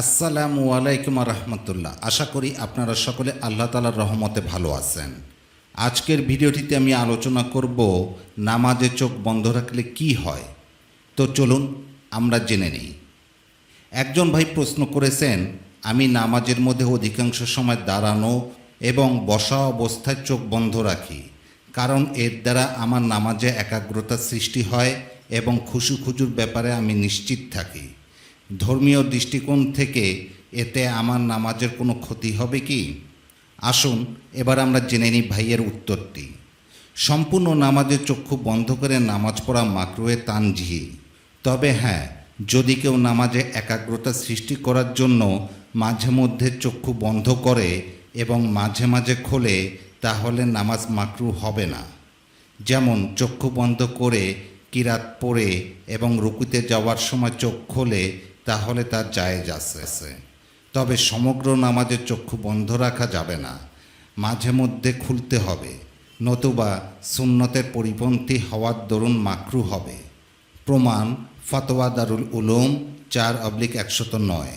আসসালামু আলাইকুম রহমতুল্লাহ। আশা করি আপনারা সকলে আল্লাহ তাআলার রহমতে ভালো আছেন। আজকের ভিডিওটিতে আমি আলোচনা করব নামাজে চোখ বন্ধ রাখলে কি হয়। তো চলুন আমরা জেনে নিই। একজন ভাই প্রশ্ন করেছেন, আমি নামাজের মধ্যে অধিকাংশ সময় দাঁড়ানো এবং বসা অবস্থায় চোখ বন্ধ রাখি, কারণ এর দ্বারা আমার নামাজে একাগ্রতা সৃষ্টি হয় এবং খুশুখুজুর ব্যাপারে আমি নিশ্চিত থাকি। ধর্মীয় দৃষ্টিকোণ থেকে এতে আমার নামাজের কোনো ক্ষতি হবে কি? আসুন এবার আমরা জেনে নিই ভাইয়ের উত্তরটি। সম্পূর্ণ নামাজে চক্ষু বন্ধ করে নামাজ পড়া মাকরুহে তানজিহি। তবে হ্যাঁ, যদি কেউ নামাজে একাগ্রতা সৃষ্টি করার জন্য মাঝে মধ্যে চক্ষু বন্ধ করে এবং মাঝে মাঝে খোলে, তাহলে নামাজ মাকরু হবে না। যেমন চক্ষু বন্ধ করে কিরাত পড়ে এবং রুকুতে যাওয়ার সময় চোখ খোলে, তাহলে তার জায়েজ আছে। তবে সমগ্র নামাজে চক্ষু বন্ধ রাখা যাবে না, মাঝে মধ্যে খুলতে হবে, নতুবা সুন্নতের পরিপন্থী হওয়ার দরুন মাকরু হবে। প্রমাণ ফতোয়া দারুল উলুম 4/109।